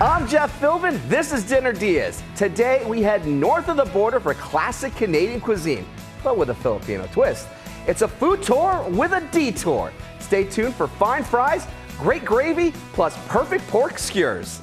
I'm Jeff Philbin. This is Dinner DeeAs. Today we head north of the border for classic Canadian cuisine, but with a Filipino twist. It's a food tour with a detour. Stay tuned for fine fries, great gravy, plus perfect pork skewers.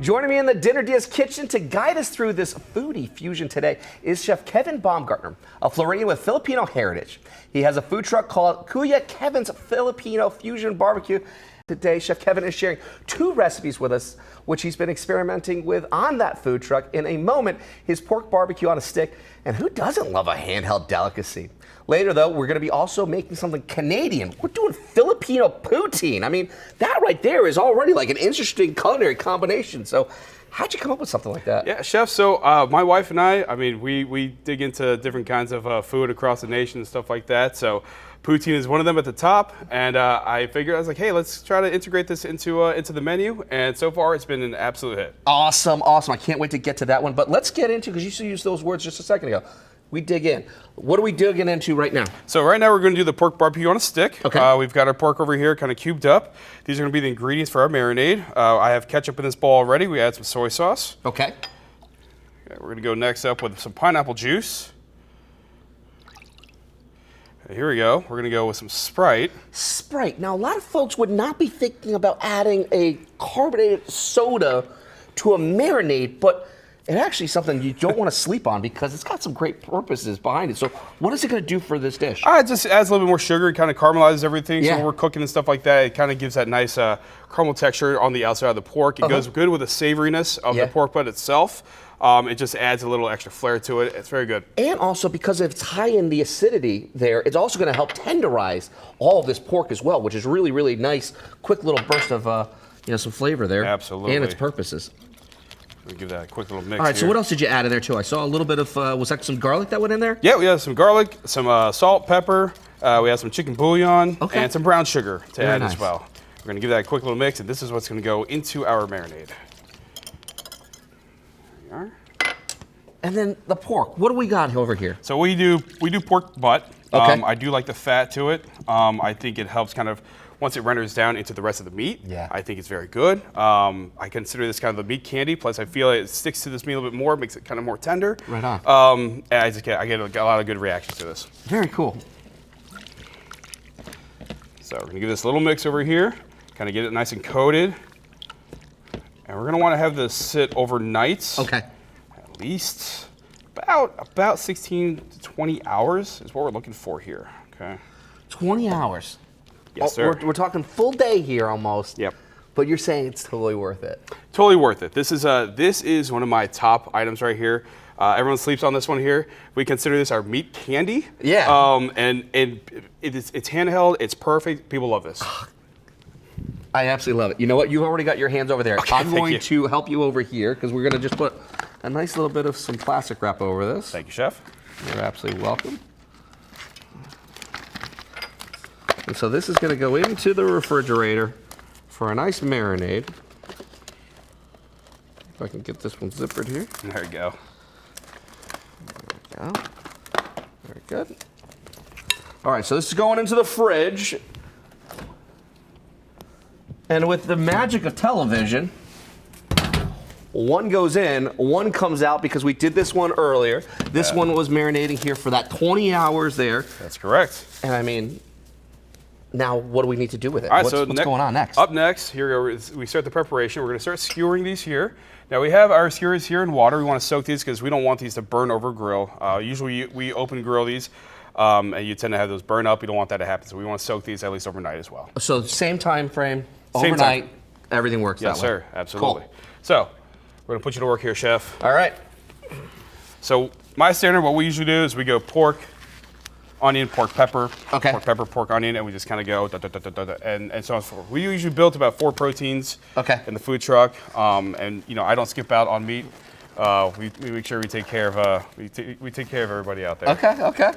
Joining me in the Dinner DeeAs kitchen to guide us through this foodie fusion today is Chef Kevin Baumgartner, a Floridian with Filipino heritage. He has a food truck called Kuya Kevin's Filipino Fusion Barbecue. Today, Chef Kevin is sharing 2 recipes with us, which he's been experimenting with on that food truck. In a moment, his pork barbecue on a stick, and who doesn't love a handheld delicacy? Later, though, we're going to be also making something Canadian. We're doing Filipino Poutine. I mean, that right there is already like an interesting culinary combination. So how'd you come up with something like that? Yeah, Chef, so my wife and I mean, we dig into different kinds of food across the nation and stuff like that. So Poutine is one of them at the top, and I was like, hey, let's try to integrate this into the menu, and so far it's been an absolute hit. Awesome, awesome. I can't wait to get to that one, but let's get into, because you used those words just a second ago. We dig in. What are we digging into right now? So right now we're going to do the pork barbecue on a stick. Okay. We've got our pork over here kind of cubed up. These are going to be the ingredients for our marinade. I have ketchup in this bowl already. We add some soy sauce. Okay. We're going to go next up with some pineapple juice. Here we go. We're going to go with some Sprite. Sprite. Now, a lot of folks would not be thinking about adding a carbonated soda to a marinade, but it's actually something you don't want to sleep on because it's got some great purposes behind it. So what is it going to do for this dish? It just adds a little bit more sugar. It kind of caramelizes everything. Yeah. So when we're cooking and stuff like that, it kind of gives that nice caramel texture on the outside of the pork. It goes good with the savoriness of the pork butt itself. It just adds a little extra flair to it. It's very good. And also, because it's high in the acidity there, it's also going to help tenderize all of this pork as well, which is really, really nice. Quick little burst of some flavor there. Absolutely. And its purposes. We'll give that a quick little mix. All right, here. so what else did you add in there too? I saw a little bit of, was that some garlic that went in there? Yeah, we have some garlic, some salt, pepper. We have some chicken bouillon, and some brown sugar to add as well. We're going to give that a quick little mix, and this is what's going to go into our marinade. There we are. And then the pork. What do we got over here? So we do pork butt. Okay. I do like the fat to it. I think it helps kind of, once it renders down into the rest of the meat, I think it's very good. I consider this kind of the meat candy, plus I feel it sticks to this meat a little bit more, makes it kind of more tender. Right on. And I get a lot of good reactions to this. Very cool. So we're gonna give this a little mix over here, kind of get it nice and coated. And we're gonna wanna have this sit overnight. Okay. At least about 16 to 20 hours is what we're looking for here, okay? 20 hours. Yes, sir. We're talking full day here almost. Yep. But you're saying it's totally worth it. Totally worth it. This is one of my top items right here. Everyone sleeps on this one here. We consider this our meat candy. Yeah. And it's handheld. It's perfect. People love this. I absolutely love it. You know what? You've already got your hands over there. Okay, I'm going to help you over here because we're going to just put a nice little bit of some plastic wrap over this. Thank you, Chef. You're absolutely welcome. And so this is going to go into the refrigerator for a nice marinade. If I can get this one zippered here. There you go. There we go. Very good. All right, so this is going into the fridge. And with the magic of television, one goes in, one comes out because we did this one earlier. This one was marinating here for that 20 hours there. That's correct. And I mean, now what do we need to do with it? All right, what's going on next? Up next, here we go. We start the preparation. We're going to start skewering these here. Now we have our skewers here in water. We want to soak these because we don't want these to burn over grill. Usually we open grill these. And you tend to have those burn up. You don't want that to happen, so we want to soak these at least overnight as well. So same time frame, Same overnight, time. everything works that way. Yes, sir. Absolutely. Cool. So we're going to put you to work here, Chef. All right. So my standard, what we usually do is we go pork, onion, pork, pepper, Okay. pork, pepper, pork, onion, and we just kind of go and so on and so forth. We usually build about 4 proteins in the food truck, and I don't skip out on meat. We make sure we take care of we take care of everybody out there. Okay.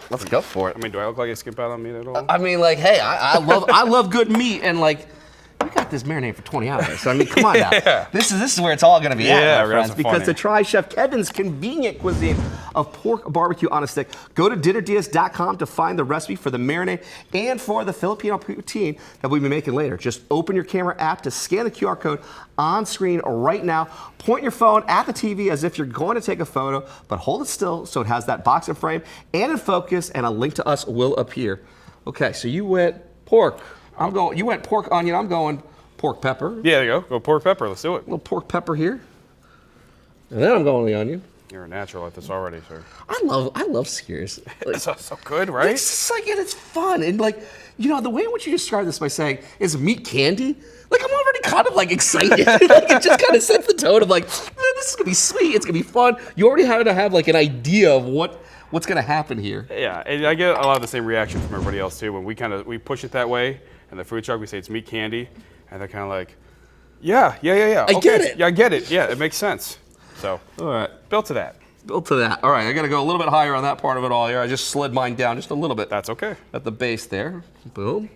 Let's go for it. I mean, do I look like I skip out on meat at all? I mean, like, hey, I love good meat, and like, we got got this marinade for 20 hours. So I mean, come on now. This is where it's all going to be at, my friends. Because to try Chef Kevin's convenient cuisine of pork barbecue on a stick, go to dinnerdias.com to find the recipe for the marinade and for the Filipino poutine that we'll be making later. Just open your camera app to scan the QR code on screen right now. Point your phone at the TV as if you're going to take a photo, but hold it still so it has that box and frame and in focus, and a link to us will appear. Okay, so you went pork. You went pork onion. I'm going pork pepper. Yeah, there you go. Go pork pepper. Let's do it. A little pork pepper here. And then I'm going the onion. You're a natural at this already, sir. I love skewers. Like, It's so good, right? It's just like, and it's fun. And like, you know, the way in which you describe this by saying is meat candy, like I'm already kind of like excited. Like it just kind of sets the tone of like, man, this is gonna be sweet. It's gonna be fun. You already have to have like an idea of what's gonna happen here. Yeah, and I get a lot of the same reaction from everybody else too. When we push it that way, and the food truck, we say it's meat candy, and they're kind of like, yeah. I get it. Yeah, I get it. Yeah, it makes sense. So, All right. built to that. Built to that. All right, I got to go a little bit higher on that part of it all here. I just slid mine down just a little bit. That's okay. At the base there. Boom.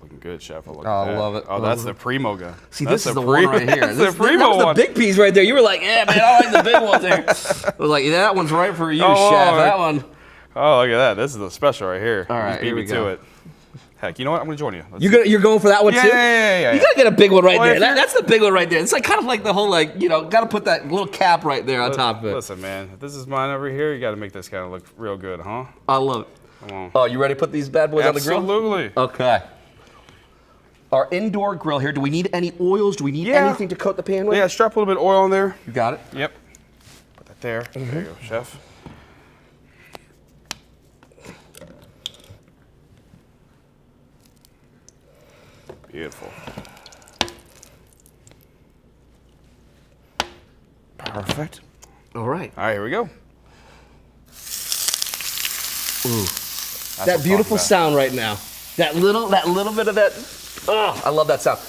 Looking good, Chef. Look I at that. love it. Oh, that's the primo guy. See, That's this is the one right here. That's the That primo was one. the big piece right there. You were like, yeah, man, I like the big ones there. I was like, yeah, that one's right for you, Oh, Chef. Lord. That one. Oh, look at that. This is the special right here. All right, Just beat here me we to go. it. Heck, you know what? I'm going to join you. Let's You're going for that one Yeah, too? yeah. You gotta get a big one right Well, there. if you're- That's the big one right there. It's like kind of like the whole gotta put that little cap right there on top of it. Listen, man. If this is mine over here, you got to make this kind of look real good, huh? I love it. Come on. Oh, you ready to put these bad boys on the grill? Absolutely. Okay. Our indoor grill here. Do we need any oils? Do we need Yeah. anything to coat the pan with? Yeah, strap a little bit of oil on there. You got it. Yep. Put that there. There you go, Chef. Beautiful. Perfect. All right. All right, here we go. Ooh. That's That what I'm beautiful talking sound right now. That little bit of that. Oh, I love that sound.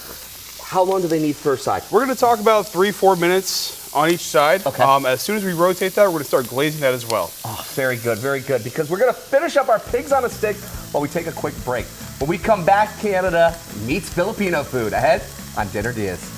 How long do they need per side? We're going to talk about 3-4 minutes on each side. Okay. As soon as we rotate that, we're going to start glazing that as well. Oh, very good, because we're going to finish up our pigs on a stick while we take a quick break. When we come back, Canada meets Filipino food ahead on Dinner Diaz.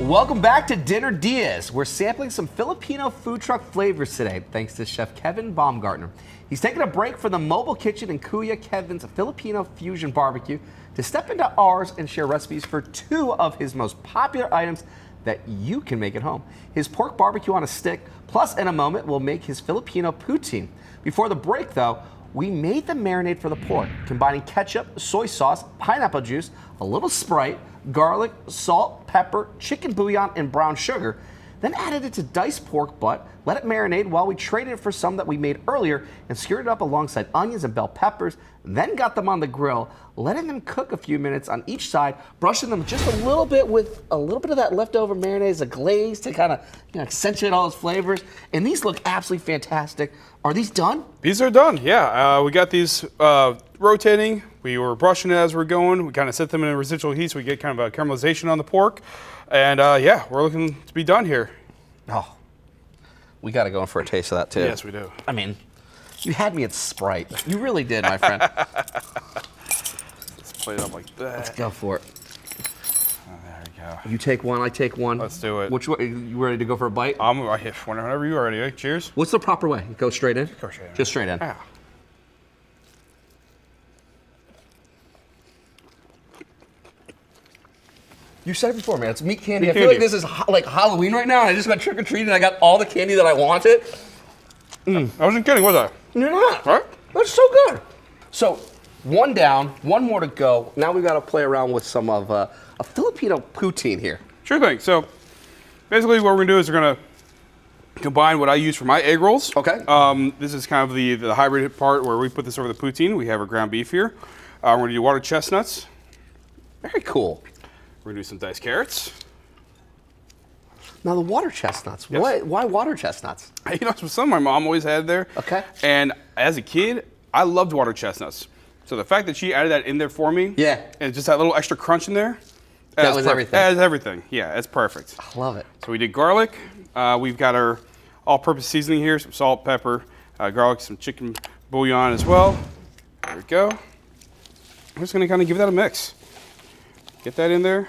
Welcome back to Dinner Diaz. We're sampling some Filipino food truck flavors today, thanks to Chef Kevin Baumgartner. He's taking a break from the mobile kitchen in Kuya Kevin's Filipino fusion barbecue to step into ours and share recipes for two of his most popular items that you can make at home. His pork barbecue on a stick, plus in a moment we'll make his Filipino poutine. Before the break though, we made the marinade for the pork, combining ketchup, soy sauce, pineapple juice, a little Sprite, garlic, salt, pepper, chicken bouillon, and brown sugar. Then added it to diced pork butt, let it marinate while we traded it for some that we made earlier and skewered it up alongside onions and bell peppers, then got them on the grill, letting them cook a few minutes on each side, brushing them just a little bit with a little bit of that leftover mayonnaise, a glaze to kind of accentuate all those flavors. And these look absolutely fantastic. Are these done? These are done, yeah. We got these rotating. We were brushing it as we're going. We kind of set them in a residual heat so we get kind of a caramelization on the pork. And yeah, we're looking to be done here. Oh, we got to go in for a taste of that too. Yes, we do. I mean, you had me at Sprite. You really did, my friend. Let's plate it up like that. Let's go for it. Oh, there we go. You take one, I take one. Let's do it. Which way? You ready to go for a bite? Whenever you're ready. Right? Cheers. What's the proper way? Go straight in? Go straight in. Just straight in. Yeah. You said it before, man. It's meat candy. Meat I feel like candy. this is like Halloween right now, and I just got trick-or-treating, and I got all the candy that I wanted. I wasn't kidding, was I? You're not. Right? That's so good. So, one down, one more to go. Now we've got to play around with some of a Filipino poutine here. Sure thing. So basically what we're going to do is we're going to combine what I use for my egg rolls. Okay. This is kind of the hybrid part where we put this over the poutine. We have our ground beef here. We're going to do water chestnuts. Very cool. We're going to do some diced carrots. Now the water chestnuts. Yes. Why water chestnuts? You know, some my mom always had there. Okay. And as a kid, I loved water chestnuts. So the fact that she added that in there for me, Yeah. and just that little extra crunch in there, That was everything. That is everything. Yeah, it's perfect. I love it. So we did garlic. We've got our all-purpose seasoning here, some salt, pepper, garlic, some chicken bouillon as well. There we go. I'm just gonna kind of give that a mix. Get that in there.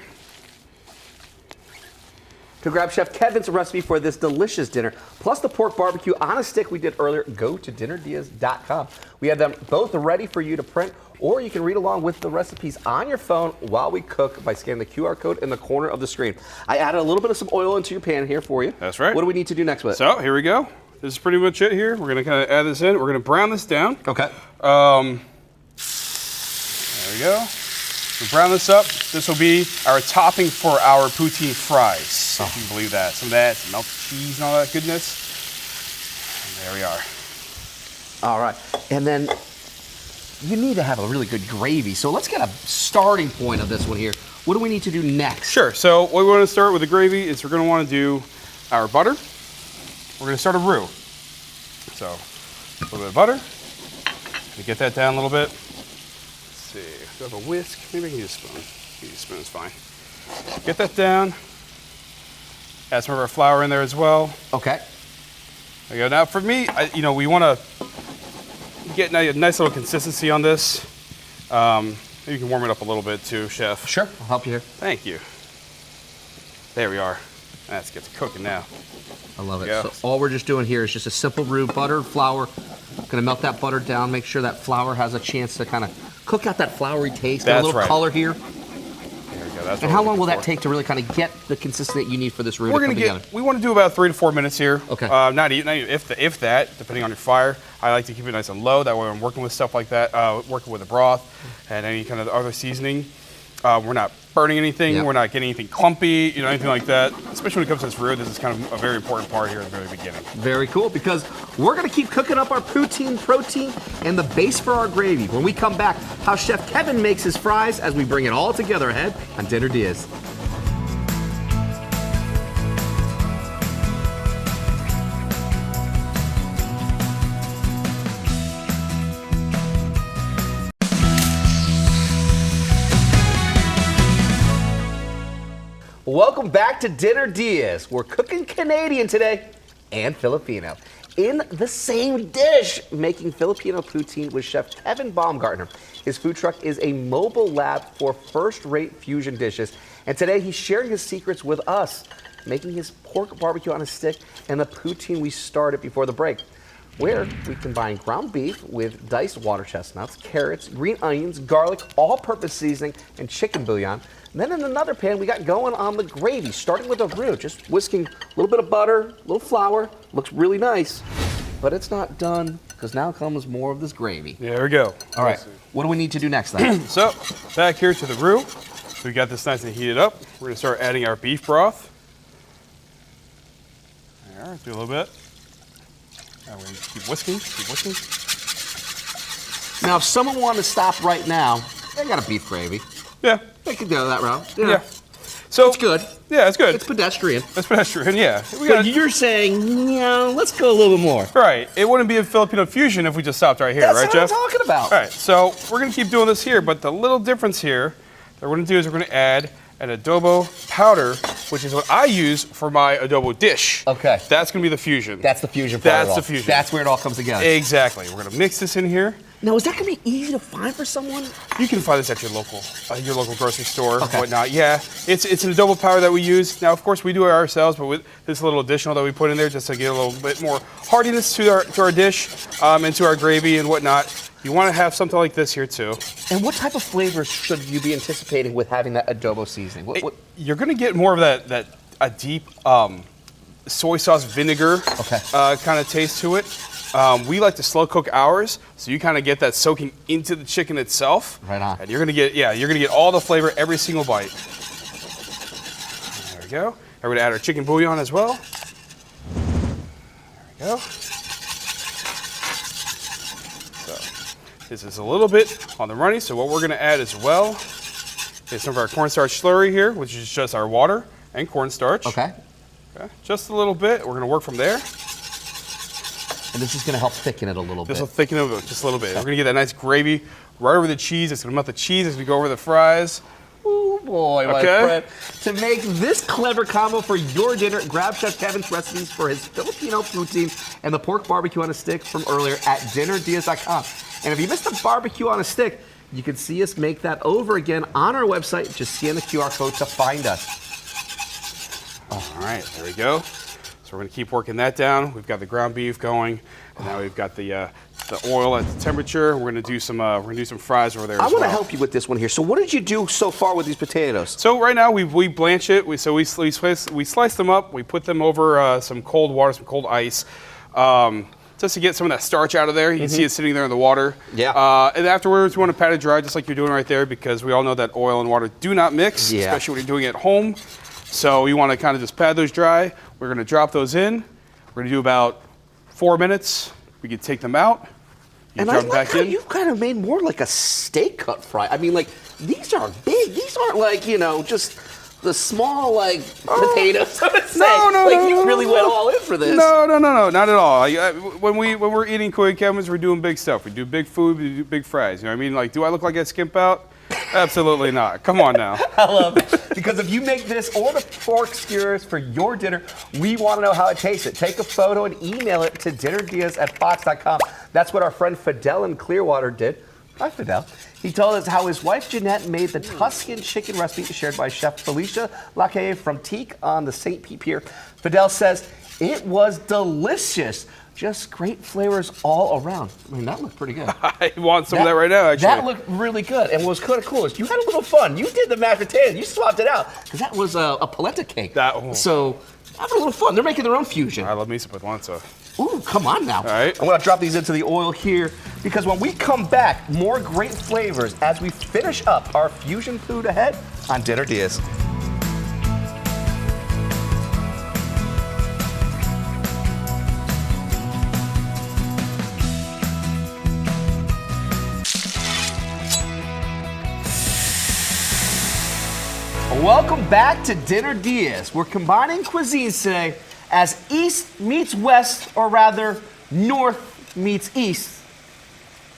To grab Chef Kevin's recipe for this delicious dinner, plus the pork barbecue on a stick we did earlier, go to dinnerdeas.com. We have them both ready for you to print, or you can read along with the recipes on your phone while we cook by scanning the QR code in the corner of the screen. I added a little bit of some oil into your pan here for you. That's right. What do we need to do next with it? So here we go. This is pretty much it here. We're gonna kind of add this in. We're gonna brown this down. Okay. There we go. We brown this up. This will be our topping for our poutine fries, if you can believe that. Some of that, some melted cheese and all that goodness. And there we are. All right. And then you need to have a really good gravy. So let's get a starting point of this one here. What do we need to do next? Sure. So what we want to start with the gravy is we're going to want to do our butter. We're going to start a roux. So a little bit of butter. Get that down a little bit. Let's see. Do I have a whisk? Maybe I can use a spoon. Use a spoon is fine. Get that down. Add some of our flour in there as well. Okay. There you go. Now for me, we want to get a nice little consistency on this. Maybe you can warm it up a little bit too, Chef. Sure. I'll help you here. Thank you. There we are. Let's get to cooking now. I love it. Yeah. So all we're just doing here is just a simple roux, butter, flour. Gonna melt that butter down, make sure that flour has a chance to kind of cook out that floury taste. Got a little color here. There we go. That's and how long will that take to really kind of get the consistency that you need for this roux to come together? We want to do about 3 to 4 minutes here. Okay. Not even if that, depending on your fire. I like to keep it nice and low. That way I'm working with stuff like that, working with the broth and any kind of other seasoning. We're not burning anything. Yep. We're not getting anything clumpy, anything like that. Especially when it comes to this roux, this is kind of a very important part here at the very beginning. Very cool, because we're gonna keep cooking up our poutine protein and the base for our gravy. When we come back, how Chef Kevin makes his fries as we bring it all together ahead on Dinner DeeAs. Welcome back to Dinner DeeAs. We're cooking Canadian today and Filipino in the same dish, making Filipino poutine with Chef Kevin Baumgartner. His food truck is a mobile lab for first-rate fusion dishes, and today he's sharing his secrets with us, making his pork barbecue on a stick and the poutine we started before the break, where we combine ground beef with diced water chestnuts, carrots, green onions, garlic, all-purpose seasoning, and chicken bouillon. And then in another pan, we got going on the gravy, starting with a roux, just whisking a little bit of butter, a little flour. Looks really nice, but it's not done, because now comes more of this gravy. There we go. All right, what do we need to do next then? So, back here to the roux. So we got this nice and heated up. We're gonna start adding our beef broth. There, do a little bit. Now we're gonna keep whisking, Now, if someone wanted to stop right now, they got a beef gravy. Yeah. They could go that route. Yeah. So it's good. Yeah, it's good. It's pedestrian. It's pedestrian, yeah. But you're saying, let's go a little bit more. Right. It wouldn't be a Filipino fusion if we just stopped right here, right, Jeff? That's what I'm talking about. All right. So we're gonna keep doing this here, but the little difference here that we're gonna do is we're gonna add an adobo powder, which is what I use for my adobo dish. Okay. That's gonna be the fusion. That's the fusion part. That's the fusion. That's where it all comes together. Exactly. We're gonna mix this in here. Now, is that gonna be easy to find for someone? You can find this at your local grocery store, whatnot. Yeah, it's an adobo powder that we use. Now, of course, we do it ourselves, but with this little additional that we put in there just to get a little bit more hardiness to our dish and to our gravy and whatnot. You want to have something like this here too. And what type of flavors should you be anticipating with having that adobo seasoning? What? You're going to get more of a deep soy sauce vinegar kind of taste to it. We like to slow cook ours, so you kind of get that soaking into the chicken itself. Right on. And you're gonna get all the flavor every single bite. There we go. We're gonna add our chicken bouillon as well. There we go. So this is a little bit on the runny, so what we're gonna add as well is some of our cornstarch slurry here, which is just our water and cornstarch. Okay. Just a little bit. We're gonna work from there. And this is going to help thicken it a little bit. This will thicken it just a little bit. We're going to get that nice gravy right over the cheese. It's going to melt the cheese. It's going to go over the fries. Oh boy, my friend. To make this clever combo for your dinner, grab Chef Kevin's recipes for his Filipino poutine and the pork barbecue on a stick from earlier at dinnerdeas.com. And if you missed the barbecue on a stick, you can see us make that over again on our website. Just scan the QR code to find us. All right, there we go. So we're going to keep working that down. We've got the ground beef going, and now we've got the oil at the temperature. We're going to do some fries over there. I want to help you with this one here. So what did you do so far with these potatoes? So right now we blanch it. We slice them up. We put them over some cold water, some cold ice, just to get some of that starch out of there. You can see it sitting there in the water. Yeah. And afterwards, we want to pat it dry, just like you're doing right there, because we all know that oil and water do not mix, especially when you're doing it at home. So you want to kind of just pat those dry. We're going to drop those in. We're going to do about 4 minutes. We can take them out. And I like how you've kind of made more like a steak cut fry. I mean, like, these are big. These aren't like, you know, just the small, like, potatoes, so to say. No, you really went all in for this. No, not at all. When we're eating Kuya Kevin's, we're doing big stuff. We do big food, we do big fries. You know what I mean? Like, do I look like I skimp out? Absolutely not. Come on now. I love it. Because if you make this or the pork skewers for your dinner, we want to know how it tastes. Take a photo and email it to dinnerdeas@fox.com. That's what our friend Fidel in Clearwater did. Hi, Fidel. He told us how his wife Jeanette made the Tuscan chicken recipe shared by Chef Felicia Lacaille from Teak on the St. Pete Pier. Fidel says it was delicious. Just great flavors all around. I mean, that looked pretty good. I want some of that right now, actually. That looked really good. And what was kind of cool is you had a little fun. You did the mashed potatoes. You swapped it out because that was a polenta cake. So have a little fun. They're making their own fusion. I love me some polenta. Ooh, come on now. All right. I'm going to drop these into the oil here because when we come back, more great flavors as we finish up our fusion food ahead on Dinner Diaz. Welcome back to Dinner Diaz. We're combining cuisines today as East meets West, or rather, North meets East.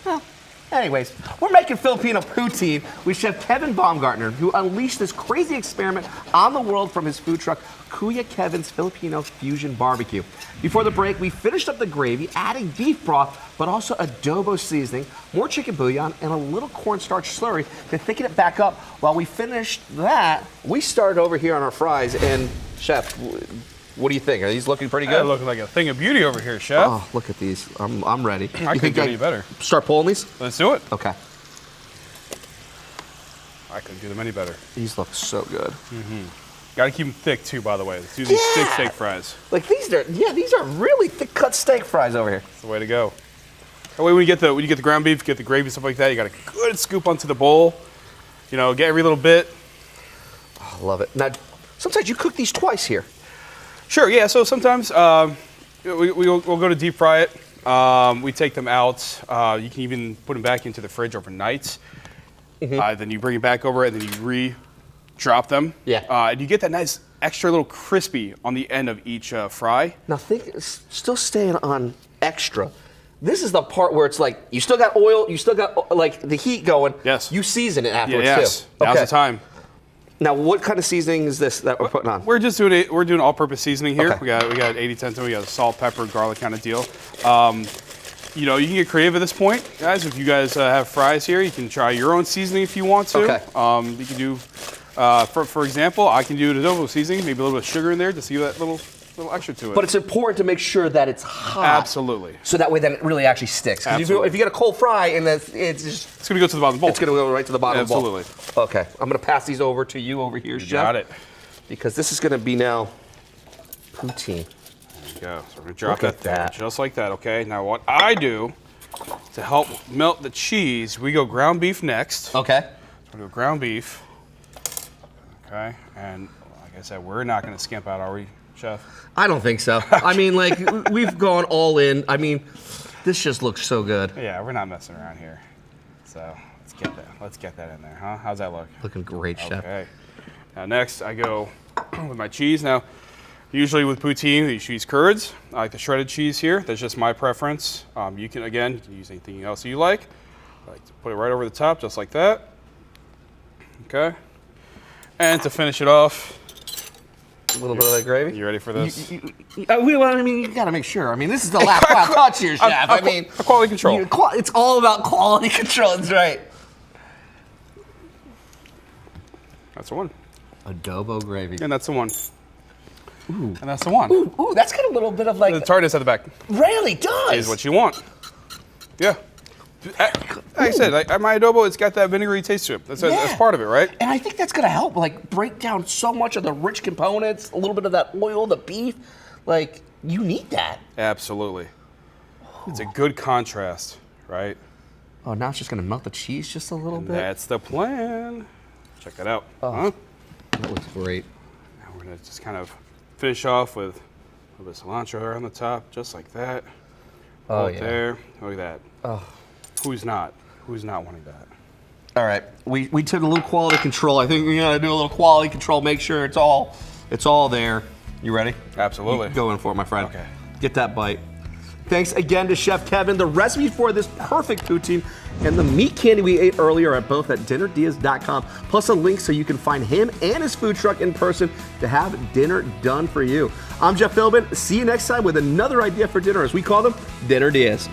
Well, anyways, we're making Filipino poutine with Chef Kevin Baumgartner, who unleashed this crazy experiment on the world from his food truck, Kuya Kevin's Filipino Fusion Barbecue. Before the break, we finished up the gravy, adding beef broth, but also adobo seasoning, more chicken bouillon, and a little cornstarch slurry to thicken it back up. While we finished that, we started over here on our fries, and Chef, what do you think? Are these looking pretty good? They're looking like a thing of beauty over here, Chef. Oh, look at these. I'm ready. I couldn't do any better. Start pulling these? Let's do it. Okay. I couldn't do them any better. These look so good. Got to keep them thick too, by the way. Let's do these thick steak fries. Like these are really thick cut steak fries over here. That's the way to go. That way, when you get the ground beef, get the gravy, stuff like that, you got a good scoop onto the bowl. You know, get every little bit. Oh, I love it. Now, sometimes you cook these twice here. Sure, yeah. So sometimes we'll go to deep fry it. We take them out. You can even put them back into the fridge overnight. Then you bring it back over, and then you re-drop them. Yeah. And you get that nice extra little crispy on the end of each fry. Now, still staying on extra. This is the part where it's like you still got oil, you still got like the heat going. Yes. You season it afterwards yes. too. Now's the time. Now, what kind of seasoning is this that we're putting on? We're just doing we're doing all-purpose seasoning here. Okay. We got 80-10, we got a salt, pepper, garlic kind of deal. You know, you can get creative at this point, guys. If you guys have fries here, you can try your own seasoning if you want to. Okay. You can do, for example, I can do the adobo seasoning, maybe a little bit of sugar in there to give that little extra to it. But it's important to make sure that it's hot. Absolutely. So that way then it really actually sticks. If you get a cold fry and it's going to go to the bottom of the bowl. It's going to go right to the bottom of the bowl. Absolutely. Okay. I'm going to pass these over to you over here, Chef. Got it. Because this is going to be now poutine. There you go. So we're going to drop that there, just like that, okay? Now what I do to help melt the cheese, we go ground beef next. Okay. So we go ground beef. Okay. And like I said, we're not going to skimp out, are we, Chef? I don't think so. I mean, like, we've gone all in. I mean, this just looks so good. Yeah, we're not messing around here. So let's get that in there, huh? How's that look? Looking great, Chef. Okay. Now next I go with my cheese. Now, Usually with poutine, you use curds. I like the shredded cheese here. That's just my preference. You can use anything else you like. I like to put it right over the top, just like that. Okay. And to finish it off, a little bit of that gravy. You ready for this? You got to make sure. I mean, this is the last final touch here, chef. I mean, quality control. It's all about quality control. That's right. That's the one. Adobo gravy. And that's the one. Ooh. And that's the one. Ooh, that's got a little bit of like... The tartness at the back. Really does. Is what you want. Yeah. Like I said, my adobo, it's got that vinegary taste to it. That's part of it, right? And I think that's going to help like break down so much of the rich components, a little bit of that oil, the beef. Like, you need that. Absolutely. It's a good contrast, right? Oh, now it's just going to melt the cheese just a little bit. That's the plan. Check that out. Oh, that looks great. Now we're going to just kind of finish off with a little bit of cilantro on the top, just like that. Oh, right yeah. there. Look at that. Oh. Who's not wanting that? All right, we took a little quality control. I think we gotta do a little quality control. Make sure it's all there. You ready? Absolutely. Go in for it, my friend. Okay. Get that bite. Thanks again to Chef Kevin. The recipe for this perfect poutine and the meat candy we ate earlier are both at dinnerdeas.com, plus a link so you can find him and his food truck in person to have dinner done for you. I'm Jeff Philbin. See you next time with another idea for dinner, as we call them, Dinner Dias.